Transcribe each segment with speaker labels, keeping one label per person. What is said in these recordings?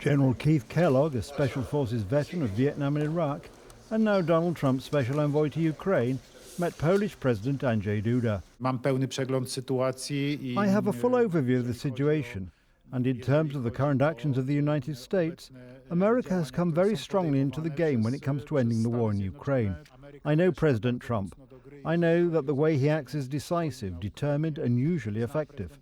Speaker 1: General Keith Kellogg, a Special Forces veteran of Vietnam and Iraq, and now Donald Trump's Special Envoy to Ukraine, met Polish President Andrzej Duda. I have a full overview of the situation, and in terms of the current actions of the United States, America has come very strongly into the game when it comes to ending the war in Ukraine. I know President Trump. I know that the way he acts is decisive, determined, and usually effective.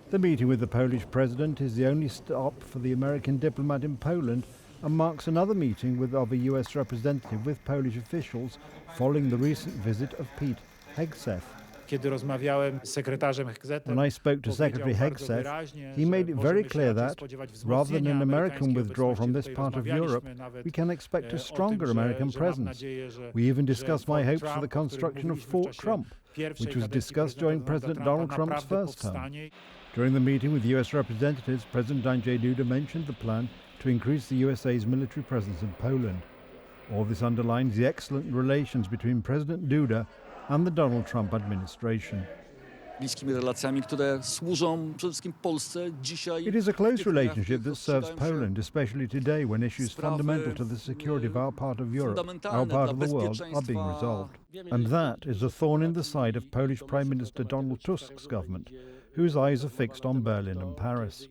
Speaker 1: The meeting with the Polish president is the only stop for the American diplomat in Poland and marks another meeting of a US representative with Polish officials following the recent visit of Pete Hegseth. When I spoke to Secretary Hegseth, he made it very clear that, rather than an American withdrawal from this part of Europe, we can expect a stronger American presence. We even discussed my hopes for the construction of Fort Trump, which was discussed during President Donald Trump's first term. During the meeting with US representatives, President Andrzej Duda mentioned the plan to increase the USA's military presence in Poland. All this underlines the excellent relations between President Duda and the Donald Trump administration. It is a close relationship that serves Poland, especially today when issues fundamental to the security of our part of Europe, our part of the world, are being resolved. And that is a thorn in the side of Polish Prime Minister Donald Tusk's government, whose eyes are fixed on Berlin and Paris.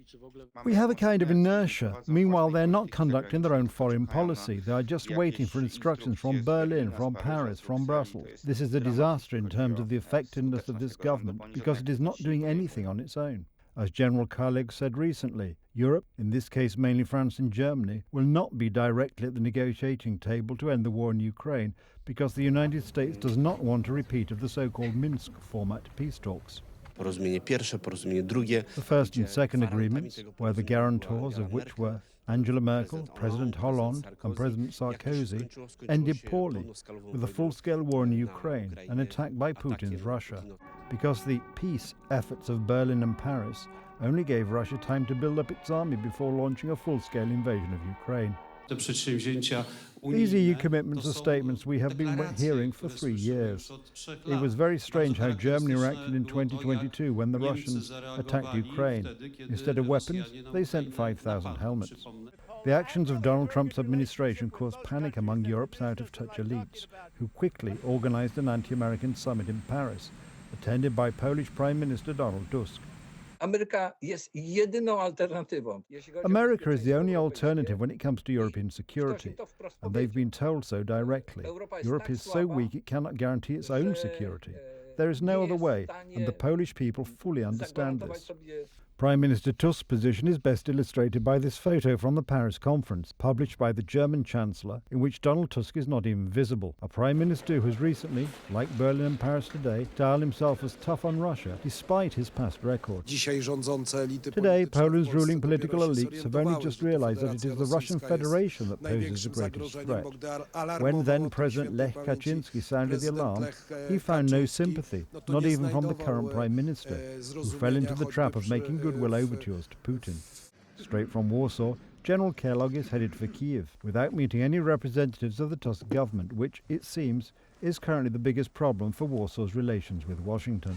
Speaker 1: We have a kind of inertia. Meanwhile, they're not conducting their own foreign policy. They are just waiting for instructions from Berlin, from Paris, from Brussels. This is a disaster in terms of the effectiveness of this government because it is not doing anything on its own. As General Kellogg said recently, Europe, in this case mainly France and Germany, will not be directly at the negotiating table to end the war in Ukraine because the United States does not want a repeat of the so-called Minsk format peace talks. The first and second agreements, where the guarantors of which were Angela Merkel, President Hollande and President Sarkozy, ended poorly, with a full-scale war in Ukraine, an attack by Putin's Russia, because the peace efforts of Berlin and Paris only gave Russia time to build up its army before launching a full-scale invasion of Ukraine. These EU commitments are statements we have been hearing for 3 years. It was very strange how Germany reacted in 2022 when the Russians attacked Ukraine. Instead of weapons, they sent 5,000 helmets. The actions of Donald Trump's administration caused panic among Europe's out-of-touch elites, who quickly organized an anti-American summit in Paris, attended by Polish Prime Minister Donald Tusk. America is the only alternative when it comes to European security, and they've been told so directly. Europe is so weak it cannot guarantee its own security. There is no other way, and the Polish people fully understand this. Prime Minister Tusk's position is best illustrated by this photo from the Paris conference, published by the German Chancellor, in which Donald Tusk is not even visible. A Prime Minister who has recently, like Berlin and Paris today, styled himself as tough on Russia, despite his past record. Today, Poland's ruling political elites have only just realized that it is the Russian Federation that poses the greatest threat. When then-President Lech Kaczynski sounded the alarm, he found no sympathy, not even from the current Prime Minister, who fell into the trap of making goodwill overtures to Putin. Straight from Warsaw, General Kellogg is headed for Kyiv, without meeting any representatives of the Tusk government, which, it seems, is currently the biggest problem for Warsaw's relations with Washington.